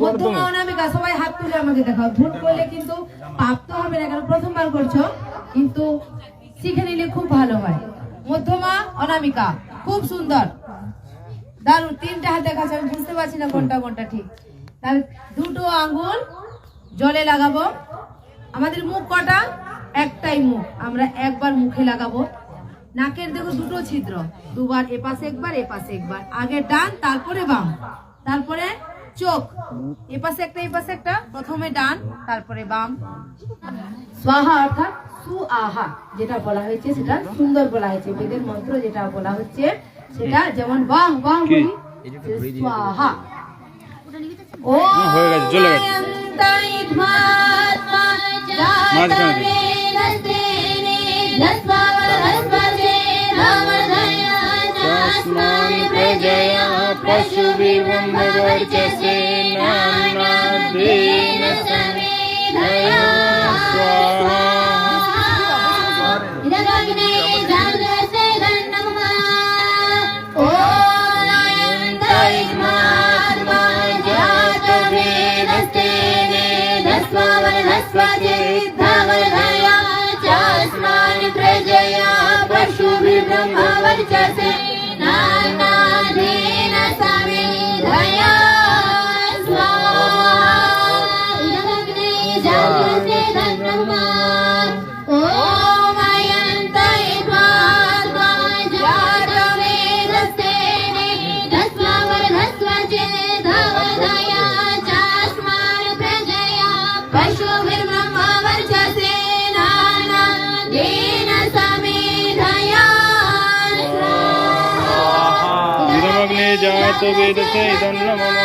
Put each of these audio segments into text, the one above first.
মধ্যমা অনামিকা। সবাই হাত তুলে আমাকে দেখাও। ভুল করলে কিন্তু পাপ তো হবে না, কারণ প্রথমবার করছো, কিন্তু শিখে নিলে খুব ভালো হয়। মধ্যমা অনামিকা, খুব সুন্দর, দারুণ। তিনটা হাত দেখাচ্ছে, আমি বুঝতে পারছি না কোনটা কোনটা ঠিক। তাহলে দুটো আঙ্গুল জলে লাগাবো। আমাদের মুখ কটা? একটাই মুখ, আমরা একবার মুখে লাগাবো। নাকের দেখো দুটো ছিদ্র, দুবার, এপাশে একবার এপাশে একবার। আগে ডান, তারপরে বাম, তারপরে চোখ, এপাশে একটা এপাশে একটা, প্রথমে ডান তারপরে বাম। স্বাহা অর্থাৎ সুআহা যেটা বলা হয়েছে সেটা সুন্দর বলা হয়েছে। বেদের মন্ত্র যেটা বলা হচ্ছে সেটা যেমন বাহ বাহ বলি, স্বাহা। ও হয়ে গেছে, চলে গেছে। प्रजया पशुभिर्ब्रह्मवर्चसे नाम्नादेन समेधया स्वाहा। प्रजया पशुभिर्ब्रह्मवर्चसे नाम्नादेन समेधया स्वाहा। इदमग्ने जागृते धन्नमा ॐ अयन्तयित्वा जातवेदस्तेने धस्ववर्धस्व चेदवदया चास्मान् प्रजया पशुभिर्ब्रह्मवर्चसे नाम्नादेन समेधया इदमग्ने जातो वेदसे इदं न मम।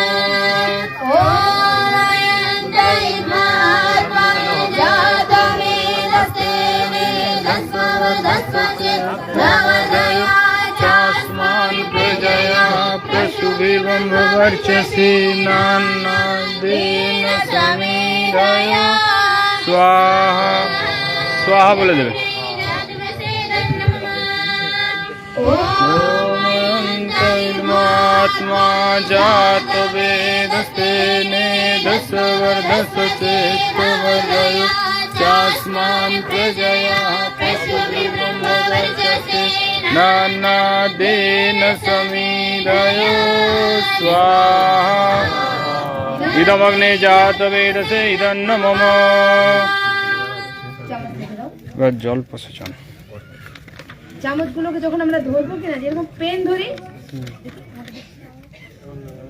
चास्मान् प्रजया पशुभिर्ब्रह्मवर्चसे नाम्नादेन समेधया स्वाहा। स्वाहा बोले देवे। आत्मा जात वेदस्तेने दशवर्धस्व चेत्वर्धयो चास्मान् प्रजया पशुभिर्ब्रह्मवर्चसे नाम्नादेन समेधयो स्वाहा। इदमग्ने जात वेदसे इदं न मम। এবার জল প্রসেচন। চামচগুলোকে যখন আমরা ধরবো কিনা, যেরকম পেন ধরি,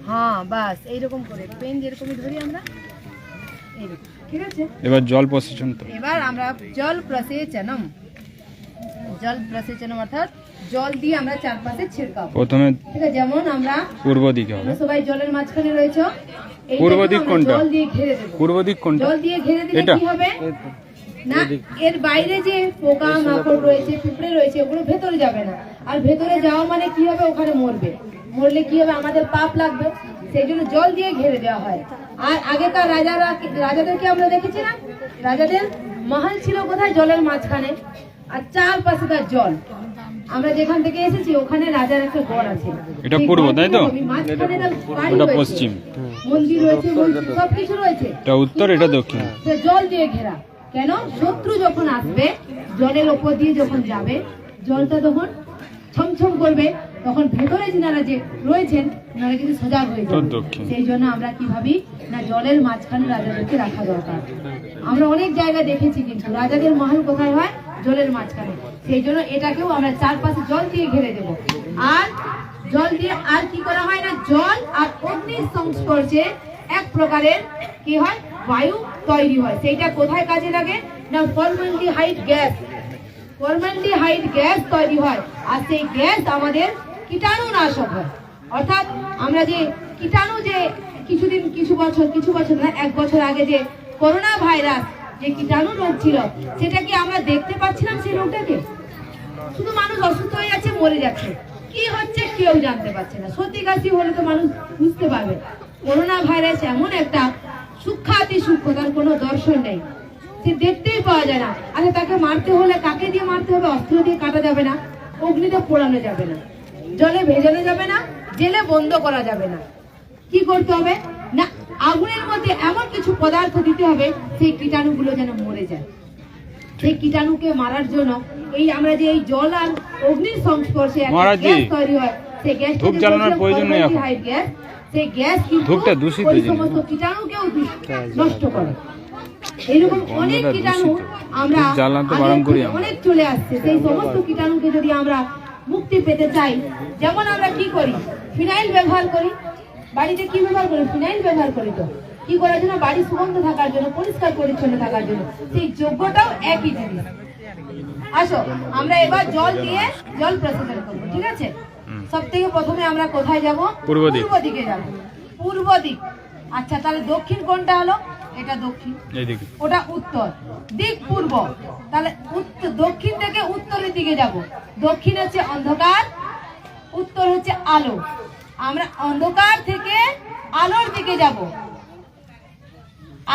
হ্যাঁ বাস এইরকম করে পেন যেরকমই ধরি আমরা এইরকম, ঠিক আছে। এবার জল প্রসেচন। তো এবার আমরা জল প্রসেচনম, জল প্রসেচনম অর্থাৎ জল দিয়ে আমরা চারপাশে ছিড়কাবো। প্রথমে ঠিক আছে, যেমন আমরা পূর্ব দিকে হবে। সবাই জলের মাঝখানে রয়েছে, পূর্ব দিক কোনটা? জল দিয়ে ঘিরে দেব। পূর্ব দিক কোনটা? জল দিয়ে ঘিরে দিলে এটা? কি হবে না, এর বাইরে যে পোকা মাকড় রয়েছে, পিঁপড়ে রয়েছে, ওগুলো ভেতরে যাবে না। আর ভেতরে যাওয়া মানে কি হবে, ওখানে মরবে। মরলে কি হবে, আমাদের পাপ লাগবে। সেই জন্য জল দিয়ে ঘিরে দেওয়া হয়। আর আগেকার রাজাদেরকে আমরা দেখেছি না, রাজাদের মহল ছিল কোথায়? জলের মাঝখানে, আর চারপাশে তার জল। আমরা যেখান থেকে এসেছি ওখানে রাজার একটা গড় আছে। এটা পূর্ব, তাই তো? ওটা পশ্চিম, মন্দির রয়েছে, সবকিছু রয়েছে। এটা উত্তর, এটা দক্ষিণ। জল দিয়ে ঘেরা। কেন? শত্রু যখন আসবে, জলের ওপর দিয়ে যখন যাবে, জলটা তখন ছমছম করবে, তখন ভেতরে যিনারা যে রয়েছেন ওনারা কিন্তু সজাগ হয়ে যাবে। সেই জন্য আমরা কি ভাবি না, জলের মাঝখানে রাজাদেরকে রাখা দরকার। আমরা অনেক জায়গায় দেখেছি, কিন্তু রাজাদের মহল কোথায় হয়? জলের মাঝখানে। সেই জন্য এটাকেও আমরা চারপাশে জল দিয়ে ঘিরে দেব। আর জল দিয়ে আর কি করা হয় না, জল আর অগ্নির সংস্পর্শে এক প্রকারের কি হয়, বায়ু তৈরি হয়। সেইটা কোথায় কাজে লাগে না, ফর্মালডিহাইড গ্যাস। ফর্মালডিহাইড গ্যাস তৈরি হয়, আর সেই গ্যাস আমাদের কীটাণুনাশক হয়। অর্থাৎ আমরা যে কীটাণু, যে কিছু বছর না, 1 বছর আগে যে করোনা ভাইরাস, যে কীটাণু রোগ ছিল, সেটা কি আমরা দেখতে পাচ্ছিলাম? সেই রোগটাকে শুধু মানুষ অসুস্থ হয়ে যাচ্ছে, মরে যাচ্ছে, কি হচ্ছে কেউ জানতে পারছে না। সর্দি কাশি হলে তো মানুষ বুঝতে পারবে। করোনা ভাইরাস এমন একটা সূক্ষ্মাতি সূক্ষ্ম, তার কোনো দর্শন নেই, সে দেখতেই পাওয়া যায় না। আরে তাকে মারতে হলে কাকে দিয়ে মারতে হবে? অস্ত্র দিয়ে কাটা যাবে না, অগ্নিতে পোড়ানো যাবে না, জলে ভেজানো যাবে না, জেলে বন্ধ করা যাবে না। কি করতে হবে? না আগুনের মধ্যে এমন কিছু পদার্থ দিতে হবে সেই কীটাণুগুলো যেন মরে যায়। সেই কীটাণুকে মারার জন্য এই আমরা যে এই জল আর অগ্নির সংস্পর্শে একটা মহারাজ জি, গ্যাস তৈরি হয়, সেই গ্যাসটা ধূপ জ্বালানোর প্রয়োজন নেই এখন। গ্যাস, সেই গ্যাস কিন্তু ধূপটা দূষিত ওই জিনিস। সমস্ত কীটাণুকেও নষ্ট করে। এইরকম অনেক গন্ধটা কীটাণু দূষিত। আমরা ধূপ জ্বালানো তো আগের বারণ করি থেকে আমরা। অনেক চলে আসছে। সেই সমস্ত কীটাণুকে যদি আমরা মুক্তি পেতে চাই, যেমন আমরা কি করি, ফিনাইল ব্যবহার করি। বাড়িতে কি ব্যবহার করি? ফিনাইল ব্যবহার করি। তো কি করার জন্য? বাড়ি সুগন্ধ থাকার জন্য, পরিষ্কার পরিচ্ছন্ন থাকার জন্য। সেই যোগ্যটাও একই জিনিস। আসো আমরা এবার জল দিয়ে জল প্রসেসন করবো, ঠিক আছে? সব থেকে প্রথমে আমরা কোথায় যাব? পূর্ব দিক। পূর্ব দিকে যাব। পূর্ব দিক। আচ্ছা, তাহলে দক্ষিণ কোনটা হলো? এটা দক্ষিণ, এইদিকে। ওটা উত্তর। দিক পূর্ব, তাহলে দক্ষিণ থেকে উত্তরের দিকে যাব। দক্ষিণ হচ্ছে অন্ধকার, উত্তর হচ্ছে আলো। আমরা অন্ধকার থেকে আলোর দিকে যাব।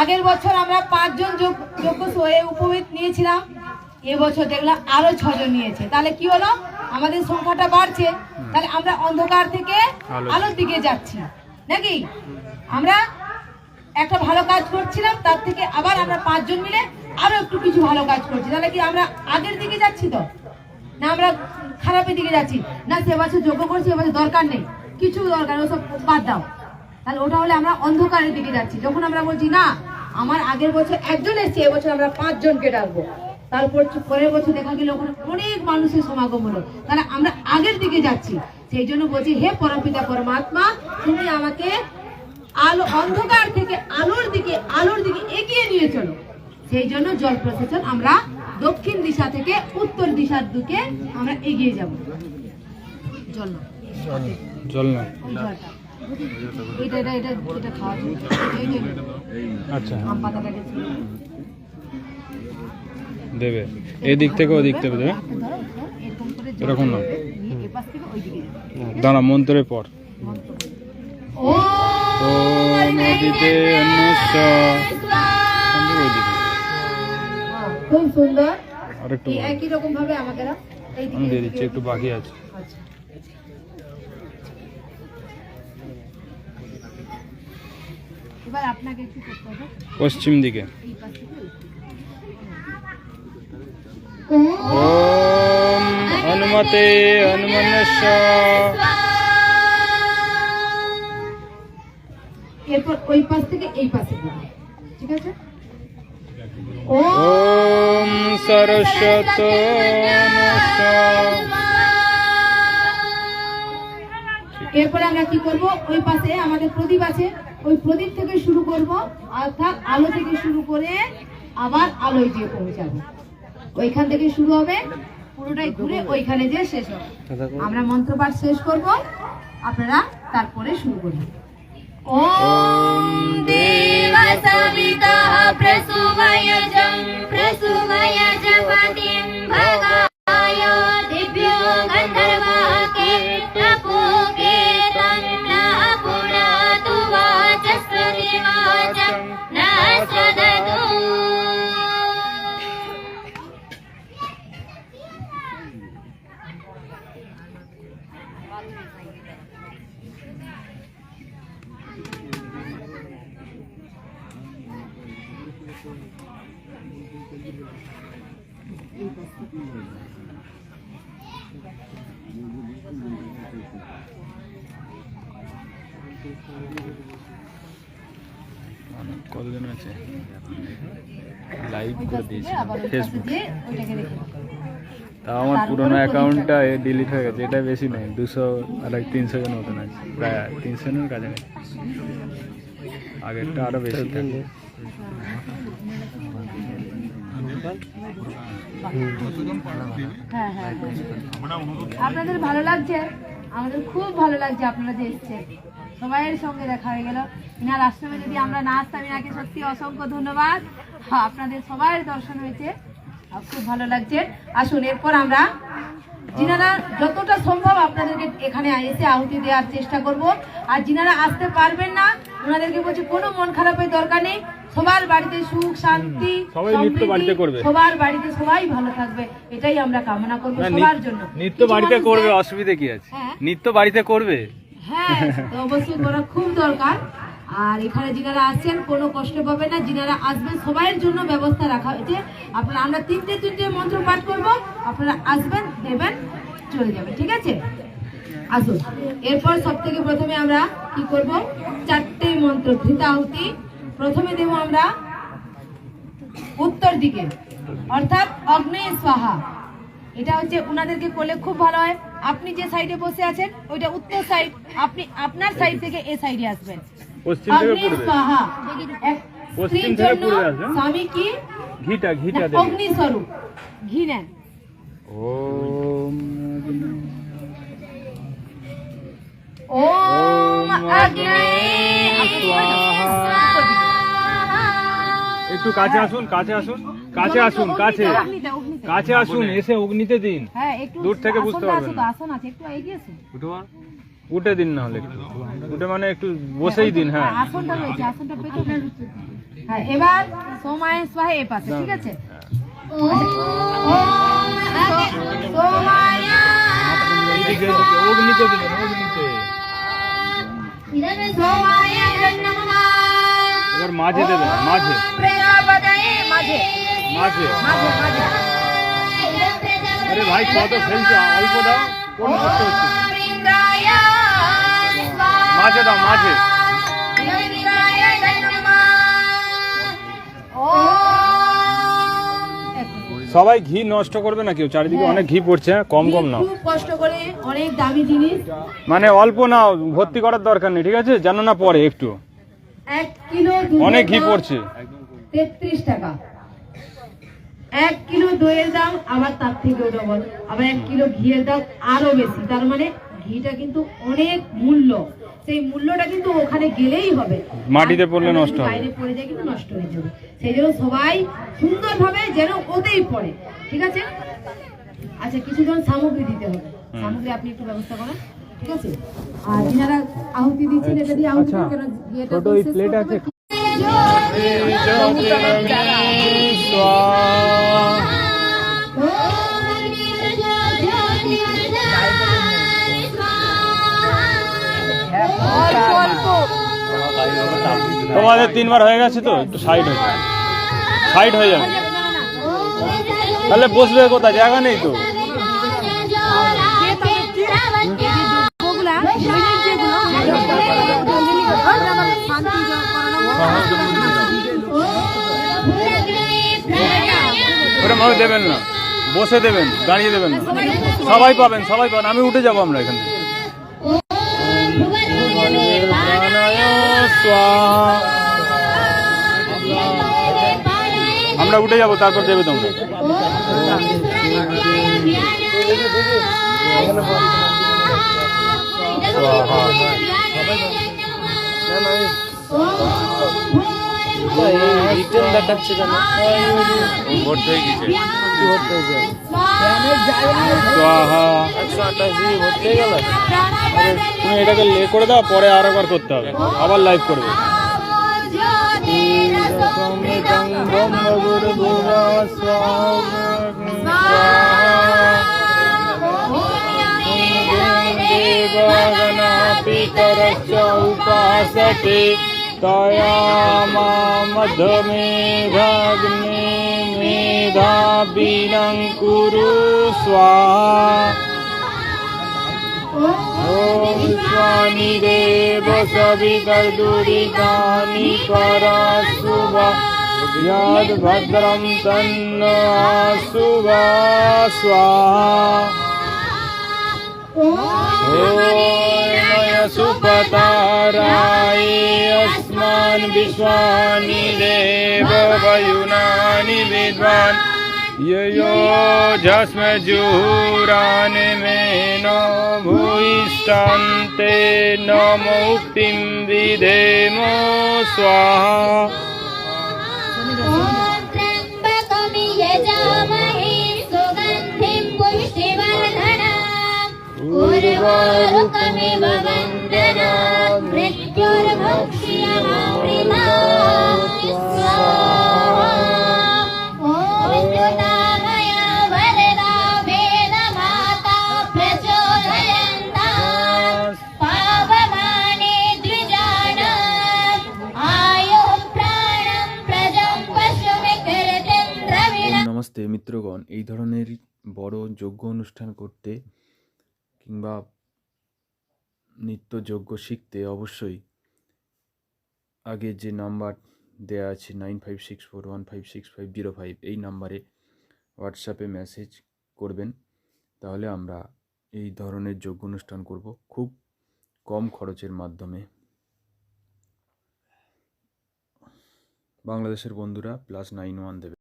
আগের বছর আমরা 5 জন যোগ্য উপবিত নিয়েছিলাম, এবছর দেখলাম আরো 6 জন নিয়েছে। তাহলে কি হলো? আমাদের সংখ্যাটা বাড়ছে। তাহলে আমরা অন্ধকার থেকে আলোর দিকে যাচ্ছি নাকি? আমরা একটা ভালো কাজ করছিলাম, তার থেকে আবার আমরা 5 জন মিলে আরো একটু কিছু ভালো কাজ করছি। তাহলে কি আমরা আগের দিকে যাচ্ছি? তো না আমরা খারাপের দিকে যাচ্ছি? না সে বছর যোগ্য করছি, এবছর দরকার নেই, কিছু দরকার নেই, ওসব বাদ দাও। তাহলে ওটা হলে আমরা অন্ধকারের দিকে যাচ্ছি। যখন আমরা বলছি না আমার আগের বছর একজন এসছে, এবছর আমরা 5 জনকে ডাকবো, তারপর পরের বছর দেখা গেল ওখানে অনেক মানুষের সমাগম হলো, তাহলে আমরা আগের দিকে যাচ্ছি। সেই জন্য বলছি, হে পরমপিতা পরমাত্মা, তুমি আমাকে আলো অন্ধকার থেকে আলোর দিকে এগিয়ে নিয়ে চলো। সেই জন্য জল প্রসেসন আমরা দক্ষিণ দিশা থেকে উত্তর দিশার দিকে আমরা এগিয়ে যাব। জল না, জল না। ওই জলটা এটা এটা এটা এটা খাওয়া যায়। এই যে আচ্ছা, আম পাতাটাকে দেবে। এই দিক থেকে ওই দিক থেকে দেবে। হাতে ধরো, এরকম করে জল এরকম না। নিয়ে এপাশ থেকে ওই দিকে যাবে। দাঁড়া, মন্ত্রের পর। ও ও নদীতে ওইদিকে খুব সুন্দর। আরেকটু এই একই রকম ভাবে আমাকে দাও। এই আমি দিয়ে দিকে দিচ্ছি, একটু বাকি আছে। আচ্ছা, এবার আপনাকে একটু করতে হবে পশ্চিম দিকে। এই পাশ থেকে ওই দিকে। ওম হনুমতে হনুমানস্য। এরপর ওই পাশ থেকে এই পাশে দিবে, ঠিক আছে? ও ওম সরস্বতী এরপরে আমরা কি করব? ওই পাশে আমাদের প্রদীপ আছে, ওই প্রদীপ থেকে শুরু করব, অর্থাৎ আলো থেকে শুরু করে আবার আলোয় গিয়ে পৌঁছাবো। ওইখান থেকে শুরু হবে, পুরোটাই ঘুরে ওইখানে যে শেষ হবে। আমরা মন্ত্রপাঠ শেষ করব, আপনারা তারপরে শুরু করবেন। ॐ देवसविता प्रसुमयजपतिं भगाय दिव्यो गन्धर्वाके प्रपूके तन्नः पुनातु वाचस्पतिवाचं न स्वदतु। কতজন আছে? লাইভ ওই করে পাশ থেকে দিয়েছি আবার ওই পাশে ফেসবুক। দিয়ে ওইটাকে রেখে দাও। তা আমার পুরোনো অ্যাকাউন্টটা ডিলিট হয়ে গেছে। এটা বেশি নয়, 200 আর 300 জন মতন আছে, প্রায় 300 জনের কাছে নেই। আগেরটা আরো বেশি থাকে। হ্যাঁ হ্যাঁ, আপনাদের ভালো লাগছে? আমাদের খুব ভালো লাগছে আপনারা যে এসছেন, সবাইয়ের সঙ্গে দেখা হয়ে গেল। ইনার আশ্রমে যদি আমরা না আসতাম, ইনাকে সত্যি অসংখ্য ধন্যবাদ। আপনাদের সবাইয়ের দর্শন হয়েছে, খুব ভালো লাগছে। আসুন, এরপর আমরা যিনারা যতটা সম্ভব আপনাদেরকে এখানে এসে আহুতি দেওয়ার চেষ্টা করব। আর যিনারা আসতে পারবেন না, ওনাদেরকে বলছি কোনো মন খারাপের দরকার নেই। সবার বাড়িতে সুখ শান্তি সবাই নিত্য বাড়িতে করবে। সবার বাড়িতে সবাই ভালো থাকবে, এটাই আমরা কামনা করবো সবার জন্য। নিত্য বাড়িতে করবে, অসুবিধা কি আছে? হ্যাঁ। নিত্য বাড়িতে করবে। হ্যাঁ, তো অবশ্যই করা খুব দরকার। আর এখানে যিনারা আসছেন কোনো কষ্ট পাবে না, যিনারা আসবেন সবাইয়ের জন্য ব্যবস্থা রাখা হয়েছে। আপনারা আমরা তিনটে মন্ত্র পাঠ করব, আপনারা আসবেন, দেবেন, চলে যাবেন, ঠিক আছে? আসুন। এরপর সব থেকে প্রথমে আমরা কি করব, 4টে মন্ত্র ঘৃতাহুতি প্রথমে দেব আমরা উত্তর দিকে, অর্থাৎ অগ্নেয় স্বাহা। এটা হচ্ছে উনাদেরকে করলে খুব ভালো হয়। আপনি যে সাইডে বসে আছেন ওইটা উত্তর সাইড, আপনি আপনার সাইড থেকে এই সাইডে আসবেন। পশ্চিম থেকে অগ্নেয় পূর্বে, স্বাহা, পশ্চিম স্ত্রীর থেকে জন্য পূর্বে আসবে। স্বামী কি ঘিটা না, দেবে। অগ্নি স্বরূপ ঘি নেন। ওম ওম অগ্নে একটু কাছে আসুন, কাছে আসুন, কাছে আসুন, কাছে কাছে আসুন, এসে অগ্নিতে দিন। হ্যাঁ, একটু দূর থেকে বুঝতে আসনটা পারবেন আসুক, না। আসন আছে, একটু এগিয়ে আসুন। উঠে দিন, না হলে একটু উঠে মানে একটু বসেই দিন। হ্যাঁ, আসনটা রয়েছে, আসনটা পেছনে। হ্যাঁ, এবার সোমায় স্বাহা এ পাশে, ঠিক আছে? সোমায় এইদিকে অগ্নিতে দিবেন, অগ্নিতে। সোমায় নমঃ। এবার মাঝে দেবেন, মাঝে প্রেরাবদায়ে মাঝে মাঝে। মাঝে মাঝে। আরে ভাই কত ফেলছো, অল্প দাও, কোন কষ্ট হচ্ছে। ওম ইন্দ্রায় স্বাহা। মাঝে দাও, মাঝে। ইন্দ্রায় নমঃ। ওম সবাই ঘি নষ্ট করবে না কেউ, চারিদিকে অনেক ঘি পড়ছে, কম কম নাও। খুব কষ্ট করে, অনেক দামি জিনিস। মানে অল্প নাও, ভর্তি করার দরকার নেই, ঠিক আছে? জানো না পরে একটু 1 কিলো দুধের অনেক ঘি দাম পড়ছে। 33 টাকা। 1 কিলো দইয়ের দাম আবার তার থেকেও ডবল, আবার 1 কিলো ঘিয়ের দাম আরো বেশি। তার মানে ঘিটা কিন্তু অনেক মূল্য, সেই মূল্যটা কিন্তু ওখানে গেলেই হবে। মাটিতে পড়লে নষ্ট হবে। বাইরে পড়ে যায় কিন্তু নষ্ট হয়ে যাবে। সেই জন্য সবাই সুন্দরভাবে যেন ওতেই পড়ে, ঠিক আছে? আচ্ছা, কিছুজন সামগ্রী দিতে হবে, সামগ্রী আপনি একটু ব্যবস্থা করেন, ঠিক আছে? আর যিনারা আহুতি দিচ্ছেন এটা দিয়ে আহুতি আচ্ছা, কেন বিয়েটা ছোট তো ওই শেষ প্লেট করতে আছে। হবে। তোমাদের 3বার হয়ে গেছে তো, একটু সাইড হয়ে যাবে, সাইড হয়ে যাবে। তাহলে বসবে কোথায়, জায়গা নেই তো। ওগুলা দৈনিক যেগুলো ওটা ভাবে দেবেন না, বসে দেবেন, দাঁড়িয়ে দেবেন না। সবাই পাবেন, সবাই পাবেন। আমি উঠে যাবো আমরা এখান থেকে। আমরা উঠে যাবো, তারপর দেবে তোমরা। দেখাচ্ছে কেন? ভর্তি হয়ে গেছে। কি ভর্তি হয়েছে? স্বাহা। 128 ভর্তি হয়ে গেল। তুমি এটাকে লে করে দাও, পরে আর একবার করতে হবে, আবার লাইভ করবে। উপাসতে তয়া মধ্যমেধাগ্নে মেধাবিনং কুরু স্বাহা। ওম স্বানি দেব সবিতর্দুরিতানি পরাশুভা ইয়াদ ভদ্রম তন্ন আশুভা স্বাহা। ওময় সুপতারায় अस्मान् विश्वानि देव वयुनानि विद्वान् यो जस्म जुहुरानि मे न भूयिष्ठन्ते न मुक्तिं विधेम स्वाहा। त्र्यम्बकं यजामहे सुगन्धिं पुष्टिवर्धनम् उर्वारुकमिव वन्दनात् मृत्युर्भक्ष्यमामृतात् स्वाहा। ॐ स्तुतामया वरदा वेदमाता प्रचोदयन्तात् पावमाने द्विजानात् মিত্রগণ, এই ধরনের বড় যজ্ঞ অনুষ্ঠান করতে কিংবা নিত্য যজ্ঞ শিখতে অবশ্যই আগে যে নাম্বার দেয়া আছে 9564156505 এই নাম্বারে হোয়াটসঅ্যাপে মেসেজ করবেন। তাহলে আমরা এই ধরনের যজ্ঞ অনুষ্ঠান করব খুব কম খরচের মাধ্যমে। বাংলাদেশের বন্ধুরা +91 দেবে।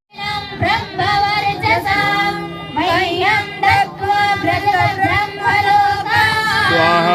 ब्रह्मवर्चसां मह्यं दत्त्वा ब्रह्मलोका स्वाहा।